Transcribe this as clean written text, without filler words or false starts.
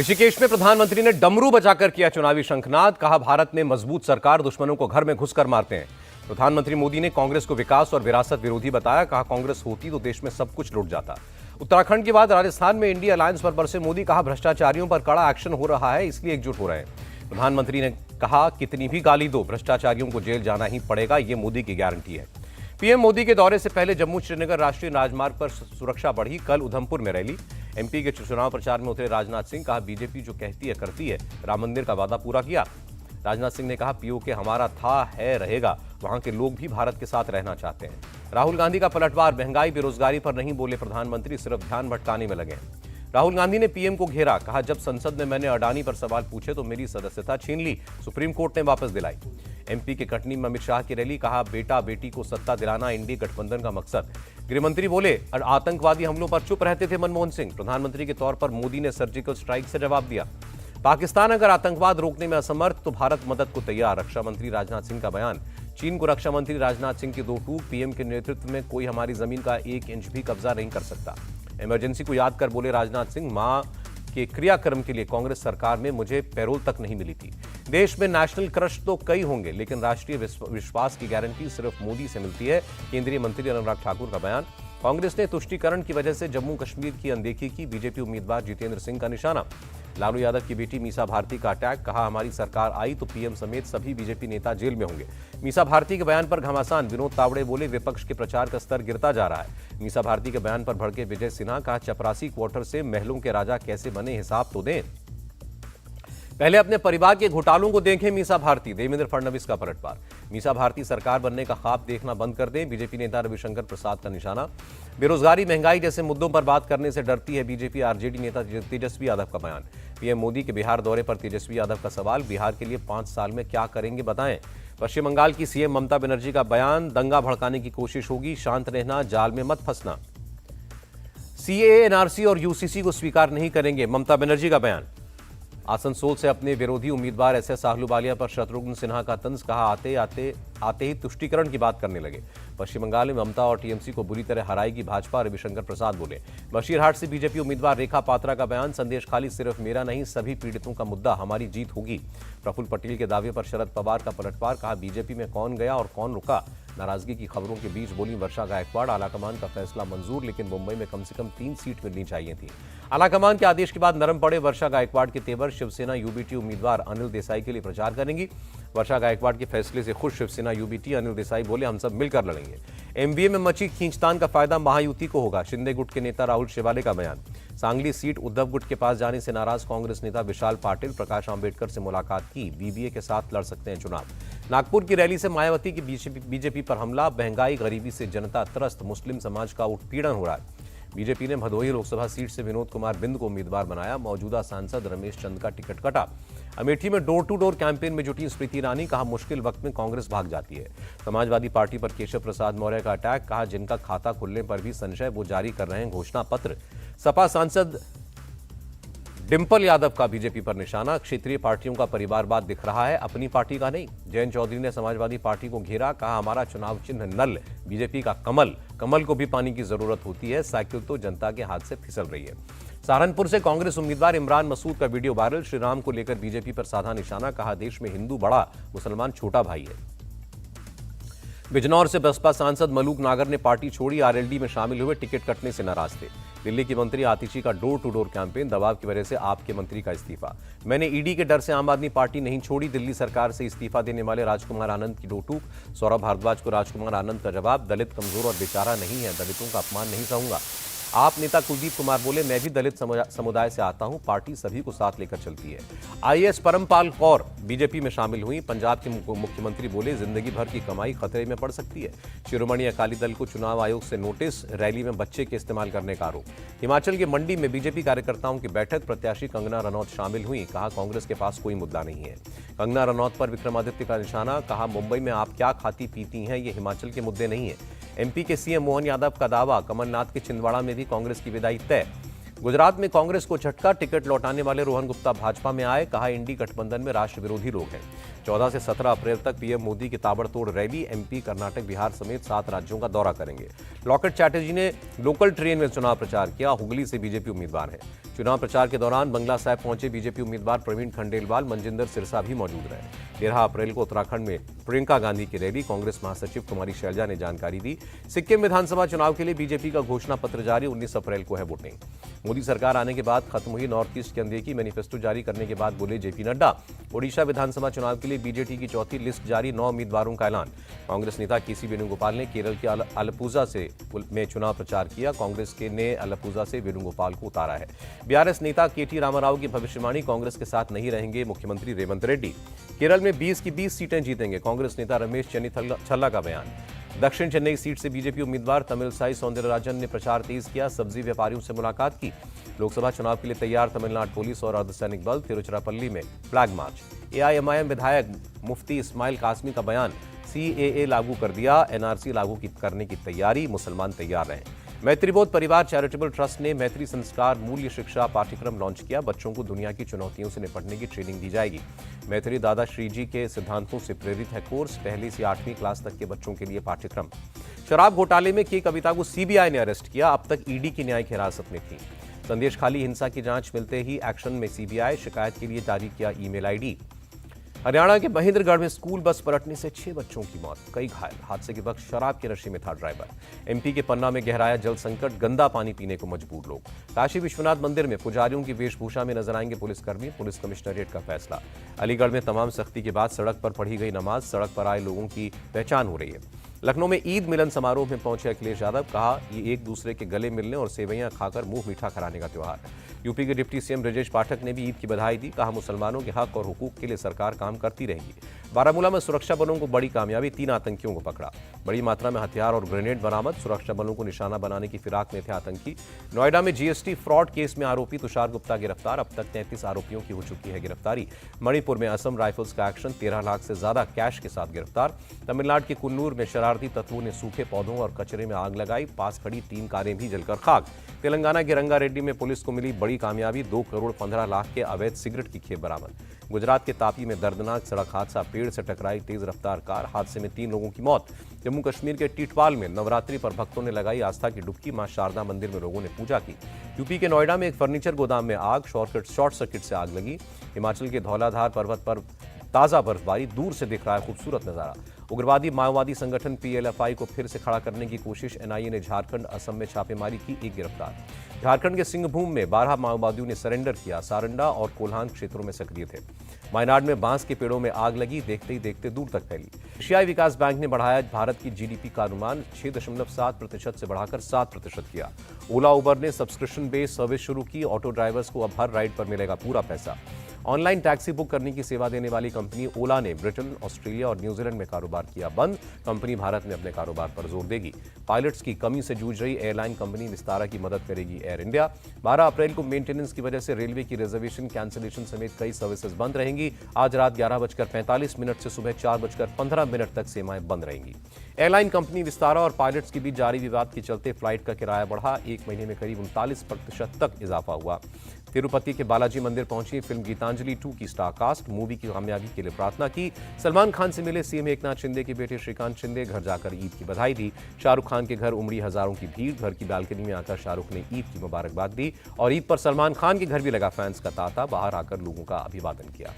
ऋषिकेश में प्रधानमंत्री ने डमरू बजाकर किया चुनावी शंखनाद। कहा, भारत में मजबूत सरकार, दुश्मनों को घर में घुसकर मारते हैं। प्रधानमंत्री मोदी ने कांग्रेस को विकास और विरासत विरोधी बताया। कहा, कांग्रेस होती तो देश में सब कुछ लुट जाता। उत्तराखंड के बाद राजस्थान में इंडिया अलायंस पर बरसे मोदी। कहा, भ्रष्टाचारियों पर कड़ा एक्शन हो रहा है, इसलिए एकजुट हो रहे हैं। प्रधानमंत्री ने कहा, कितनी भी गाली दो, भ्रष्टाचारियों को जेल जाना ही पड़ेगा, ये मोदी की गारंटी है। पीएम मोदी के दौरे से पहले जम्मू श्रीनगर राष्ट्रीय राजमार्ग पर सुरक्षा बढ़ी। कल उधमपुर में रैली। एमपी के चुनाव प्रचार में उतरे राजनाथ सिंह। कहा, बीजेपी जो कहती है करती है, राम मंदिर का वादा पूरा किया। राजनाथ सिंह ने कहा, पीओके हमारा था, है, रहेगा। वहां के लोग भी भारत के साथ रहना चाहते हैं। राहुल गांधी का पलटवार। महंगाई बेरोजगारी पर नहीं बोले प्रधानमंत्री, सिर्फ ध्यान भटकाने में लगे। राहुल गांधी ने पीएम को घेरा। कहा, जब संसद में मैंने अडानी पर सवाल पूछे तो मेरी सदस्यता छीन ली, सुप्रीम कोर्ट ने वापस दिलाई। एमपी के कटनी में अमित शाह की रैली। कहा, बेटा बेटी को सत्ता दिलाना इंडी गठबंधन का मकसद। गृहमंत्री बोले, आतंकवादी हमलों पर चुप रहते थे मनमोहन सिंह। प्रधानमंत्री के तौर पर मोदी ने सर्जिकल स्ट्राइक से जवाब दिया। पाकिस्तान अगर आतंकवाद रोकने में असमर्थ तो भारत मदद को तैयार। रक्षा मंत्री राजनाथ सिंह का बयान। चीन को रक्षा मंत्री राजनाथ सिंह की दो टूक। पीएम के नेतृत्व में कोई हमारी जमीन का 1 इंच भी कब्जा नहीं कर सकता। इमरजेंसी को याद कर बोले राजनाथ सिंह, मां के क्रियाक्रम के लिए कांग्रेस सरकार में मुझे पैरोल तक नहीं मिली थी। देश में नेशनल क्रश तो कई होंगे, लेकिन राष्ट्रीय विश्वास की गारंटी सिर्फ मोदी से मिलती है। केंद्रीय मंत्री अनुराग ठाकुर का बयान। कांग्रेस ने तुष्टीकरण की वजह से जम्मू कश्मीर की अनदेखी की। बीजेपी उम्मीदवार जितेंद्र सिंह का निशाना। लालू यादव की बेटी मीसा भारती का अटैक। कहा, हमारी सरकार आई तो पीएम समेत सभी बीजेपी नेता जेल में होंगे। मीसा भारती के बयान पर घमासान। विनोद तावड़े बोले, विपक्ष के प्रचार का स्तर गिरता जा रहा है। मीसा भारती के बयान पर भड़के विजय सिन्हा। कहा, चपरासी क्वार्टर से महलों के राजा कैसे बने, हिसाब तो दें। पहले अपने परिवार के घोटालों को देखें मीसा भारती। देवेंद्र फडणवीस का पलटवार। मीसा भारती सरकार बनने का ख्वाब देखना बंद कर दें, बीजेपी नेता रविशंकर प्रसाद का निशाना। बेरोजगारी, महंगाई जैसे मुद्दों पर बात करने से डरती है बीजेपी। आरजेडी नेता तेजस्वी यादव का बयान। पीएम मोदी के बिहार दौरे पर तेजस्वी यादव का सवाल। बिहार के लिए 5 साल में क्या करेंगे बताएं। पश्चिम बंगाल की सीएम ममता बनर्जी का बयान। दंगा भड़काने की कोशिश होगी, शांत रहना, जाल में मत फंसना। सीएए, एनआरसी और यूसीसी को स्वीकार नहीं करेंगे, ममता बनर्जी का बयान। आसनसोल से अपने विरोधी उम्मीदवार एसएस आहलूवालिया पर शत्रुघ्न सिन्हा का तंज। कहा, आते ही तुष्टीकरण की बात करने लगे। पश्चिम बंगाल में ममता और टीएमसी को बुरी तरह हराएगी भाजपा, रविशंकर प्रसाद बोले। बशीरहाट से बीजेपी उम्मीदवार रेखा पात्रा का बयान। संदेश खाली सिर्फ मेरा नहीं, सभी पीड़ितों का मुद्दा, हमारी जीत होगी। प्रफुल्ल पटेल के दावे पर शरद पवार का पलटवार। कहा, बीजेपी में कौन गया और कौन रुका। नाराजगी की खबरों के बीच बोली वर्षा गायकवाड़। आलाकमान का फैसला मंजूर, लेकिन मुंबई में कम से कम 3 सीट मिलनी चाहिए थी। आलाकमान के आदेश के बाद नरम पड़े वर्षा गायकवाड़ के तेवर। शिवसेना यूबीटी उम्मीदवार अनिल देसाई के लिए प्रचार करेंगी। वर्षा गायकवाड़ के फैसले से खुश शिवसेना यूबीटी। अनिल देसाई बोले, हम सब मिलकर लड़ेंगे। एमबीए में मची खींचतान का फायदा महायुति को होगा। शिंदे गुट के नेता राहुल शेवाले का बयान। सांगली सीट उद्धव गुट के पास जाने से नाराज कांग्रेस नेता विशाल पाटिल। प्रकाश आंबेडकर से मुलाकात की, बीबीए के साथ लड़ सकते हैं चुनाव। नागपुर की रैली से मायावती की बीजेपी पर हमला। महंगाई, गरीबी से जनता त्रस्त, मुस्लिम समाज का उत्पीड़न हो रहा है। बीजेपी ने भदोही लोकसभा सीट से विनोद कुमार बिंद को उम्मीदवार बनाया। मौजूदा सांसद रमेश चंद का टिकट कटा। अमेठी में डोर टू डोर कैंपेन में जुटी स्मृति ईरानी। कहा, मुश्किल वक्त में कांग्रेस भाग जाती है। समाजवादी पार्टी पर केशव प्रसाद मौर्य का अटैक। कहा, जिनका खाता खुलने पर भी संशय, वो जारी कर रहे हैं घोषणा पत्र। सपा सांसद डिंपल यादव का बीजेपी पर निशाना। क्षेत्रीय पार्टियों का परिवारवाद दिख रहा है, अपनी पार्टी का नहीं। जयंत चौधरी ने समाजवादी पार्टी को घेरा। कहा, हमारा चुनाव चिन्ह नल, बीजेपी का कमल। कमल को भी पानी की जरूरत होती है, साइकिल तो जनता के हाथ से फिसल रही है। सहारनपुर से कांग्रेस उम्मीदवार इमरान मसूद का वीडियो वायरल। श्री राम को लेकर बीजेपी पर साधा निशाना। कहा, देश में हिंदू बड़ा, मुसलमान छोटा भाई है। बिजनौर से बसपा सांसद मलूक नागर ने पार्टी छोड़ी। आरएलडी में शामिल हुए, टिकट कटने से नाराज थे। दिल्ली की मंत्री आतिशी का डोर टू डोर कैंपेन। दबाव की वजह से आपके मंत्री का इस्तीफा। मैंने ईडी के डर से आम आदमी पार्टी नहीं छोड़ी। दिल्ली सरकार से इस्तीफा देने वाले राजकुमार आनंद की दो टूक। सौरभ भारद्वाज को राजकुमार आनंद का जवाब। दलित कमजोर और बेचारा नहीं है, दलितों का अपमान नहीं सहूंगा। आप नेता कुलदीप कुमार बोले, मैं भी दलित समुदाय से आता हूं, पार्टी सभी को साथ लेकर चलती है। आईएएस परमपाल कौर बीजेपी में शामिल हुई। पंजाब के मुख्यमंत्री बोले, जिंदगी भर की कमाई खतरे में पड़ सकती है। शिरोमणि अकाली दल को चुनाव आयोग से नोटिस। रैली में बच्चे के इस्तेमाल करने का आरोप। हिमाचल के मंडी में बीजेपी कार्यकर्ताओं की बैठक। प्रत्याशी कंगना रनौत शामिल हुई। कहा, कांग्रेस के पास कोई मुद्दा नहीं है। कंगना रनौत पर विक्रमादित्य का निशाना। कहा, मुंबई में आप क्या खाती पीती हैं, ये हिमाचल के मुद्दे नहीं है। एमपी के सीएम मोहन यादव का दावा। कमलनाथ के छिंदवाड़ा में भी कांग्रेस की विदाई तय। गुजरात में कांग्रेस को झटका, टिकट लौटाने वाले रोहन गुप्ता भाजपा में आए, कहा इंडी गठबंधन में राष्ट्र विरोधी लोग हैं। 14 से 17 अप्रैल तक पीएम मोदी की ताबड़तोड़ रैली, एमपी, कर्नाटक, बिहार समेत 7 राज्यों का दौरा करेंगे। लॉकेट चैटर्जी ने लोकल ट्रेन में चुनाव प्रचार किया, हुगली से बीजेपी उम्मीदवार है। चुनाव प्रचार के दौरान बंगला साहिब पहुंचे बीजेपी उम्मीदवार प्रवीण खंडेलवाल, मनजिंदर सिरसा भी मौजूद रहे। 13 अप्रैल को उत्तराखंड में प्रियंका गांधी की रैली, कांग्रेस महासचिव कुमारी शैलजा ने जानकारी दी। सिक्किम विधानसभा चुनाव के लिए बीजेपी का घोषणा पत्र जारी, 19 अप्रैल को है वोटिंग। मोदी सरकार आने के बाद खत्म हुई नॉर्थ ईस्ट के अंधेर की मैनिफेस्टो जारी करने के बाद बोले जेपी नड्डा। ओडिशा विधानसभा चुनाव के लिए बीजेटी की चौथी लिस्ट जारी, 9 उम्मीदवारों का ऐलान। कांग्रेस नेता केसी वेणुगोपाल ने केरल के आलपुजा से में चुनाव प्रचार किया, कांग्रेस के ने आलपुजा से वेणुगोपाल को उतारा है। बीआरएस नेता केटी रामाराव की भविष्यवाणी, कांग्रेस के साथ नहीं रहेंगे मुख्यमंत्री रेवंत रेड्डी। केरल में 20 की 20 सीटें जीतेंगे, कांग्रेस नेता रमेश चन्नीथल्ला का बयान। दक्षिण चेन्नई सीट से बीजेपी उम्मीदवार तमिलसाई सौंदरराजन ने प्रचार तेज किया, सब्जी व्यापारियों से मुलाकात की। लोकसभा चुनाव के लिए तैयार तमिलनाडु पुलिस और अर्धसैनिक बल, तिरुचिरापल्ली में फ्लैग मार्च। एआईएमआईएम विधायक मुफ्ती इस्माइल कासमी का बयान, सीएए लागू कर दिया, एनआरसी लागू करने की तैयारी, मुसलमान तैयार रहें। मैत्रीबोध परिवार चैरिटेबल ट्रस्ट ने मैत्री संस्कार मूल्य शिक्षा पाठ्यक्रम लॉन्च किया, बच्चों को दुनिया की चुनौतियों से निपटने की ट्रेनिंग दी जाएगी। मैत्री दादा श्री जी के सिद्धांतों से प्रेरित है कोर्स, 1 से 8वीं क्लास तक के बच्चों के लिए पाठ्यक्रम। शराब घोटाले में के कविता को सीबीआई ने अरेस्ट किया, अब तक ईडी की न्यायिक हिरासत में थी। संदेश खाली हिंसा की जांच मिलते ही एक्शन में सीबीआई, शिकायत के लिए जारी किया ईमेल आईडी। हरियाणा के महेंद्रगढ़ में स्कूल बस पलटने से 6 बच्चों की मौत, कई घायल। हादसे के वक्त शराब के नशे में था ड्राइवर। एमपी के पन्ना में गहराया जल संकट, गंदा पानी पीने को मजबूर लोग। काशी विश्वनाथ मंदिर में पुजारियों की वेशभूषा में नजर आएंगे पुलिसकर्मी, पुलिस कमिश्नरेट का फैसला। अलीगढ़ में तमाम सख्ती के बाद सड़क पर पढ़ी गई नमाज, सड़क पर आए लोगों की पहचान हो रही है। लखनऊ में ईद मिलन समारोह में पहुंचे अखिलेश यादव, कहा ये एक दूसरे के गले मिलने और सेवैयां खाकर मुंह मीठा कराने का त्योहार। यूपी के डिप्टी सीएम ब्रजेश पाठक ने भी ईद की बधाई दी, कहा मुसलमानों के हक और हुकूक के लिए सरकार काम करती रहेगी। बारामूला में सुरक्षा बलों को बड़ी कामयाबी, 3 आतंकियों को पकड़ा। बड़ी मात्रा में हथियार और ग्रेनेड बरामद, सुरक्षा बलों को निशाना बनाने की फिराक में थे आतंकी। नोएडा में जीएसटी फ्रॉड केस में आरोपी तुषार गुप्ता गिरफ्तार, अब तक 33 आरोपियों की हो चुकी है गिरफ्तारी। मणिपुर में असम राइफल्स का एक्शन, 13 लाख से ज्यादा कैश के साथ गिरफ्तार। तमिलनाडु के कुन्नूर में शरारती तत्वों ने सूखे पौधों और कचरे में आग लगाई, पास खड़ी 3 कारें भी जलकर खाक। तेलंगाना के रंगारेड्डी में पुलिस को मिली बड़ी कामयाबी, 2 करोड़ 15 लाख के अवैध सिगरेट की खेप बरामद। गुजरात के तापी में दर्दनाक सड़क हादसा, पेड़ से टकराई तेज रफ्तार कार, हादसे में 3 लोगों की मौत। जम्मू कश्मीर के टीटवाल में नवरात्रि पर भक्तों ने लगाई आस्था की डुबकी, मां शारदा मंदिर में लोगों ने पूजा की। यूपी के नोएडा में एक फर्नीचर गोदाम में आग, शॉर्ट सर्किट से आग लगी। हिमाचल के धौलाधार पर्वत पर ताजा बर्फबारी, दूर से दिख रहा है खूबसूरत नजारा। उग्रवादी माओवादी संगठन पीएलएफआई को फिर से खड़ा करने की कोशिश, एनआईए ने झारखंड असम में छापेमारी की, 1 गिरफ्तार। झारखंड के सिंहभूम में 12 माओवादियों ने सरेंडर किया, सारंडा और कोल्हान क्षेत्रों में सक्रिय थे। वायनाड में बांस के पेड़ों में आग लगी, देखते ही देखते दूर तक फैली। एशियाई विकास बैंक ने बढ़ाया भारत की जीडीपी का अनुमान, 6.7% से बढ़ाकर 7% किया। ओला उबर ने सब्सक्रिप्शन बेस्ड सर्विस शुरू की, ऑटो ड्राइवर्स को अब हर राइड पर मिलेगा पूरा पैसा। ऑनलाइन टैक्सी बुक करने की सेवा देने वाली कंपनी ओला ने ब्रिटेन, ऑस्ट्रेलिया और न्यूजीलैंड में कारोबार किया बंद, कंपनी भारत में अपने कारोबार पर जोर देगी। पायलट्स की कमी से जूझ रही एयरलाइन कंपनी विस्तारा की मदद करेगी एयर इंडिया। 12 अप्रैल को मेंटेनेंस की वजह से रेलवे की रिजर्वेशन कैंसिलेशन समेत कई सर्विसेज बंद रहेंगी। आज रात 11:45 से सुबह 4:15 तक सेवाएं बंद रहेंगी। एयरलाइन कंपनी विस्तारा और पायलट्स के बीच जारी विवाद के चलते फ्लाइट का किराया बढ़ा, 1 महीने में करीब 39% तक इजाफा हुआ। तिरुपति के बालाजी मंदिर पहुंची फिल्म गीतांजलि 2 की स्टार कास्ट, मूवी की कामयाबी के लिए प्रार्थना की। सलमान खान से मिले सीएम एकनाथ शिंदे के बेटे श्रीकांत शिंदे, घर जाकर ईद की बधाई दी। शाहरुख खान के घर उमड़ी हजारों की भीड़, घर की बालकनी में आकर शाहरुख ने ईद की मुबारकबाद दी और ईद पर सलमान खान के घर भी लगा फैंस का तांता, बाहर आकर लोगों का अभिवादन किया।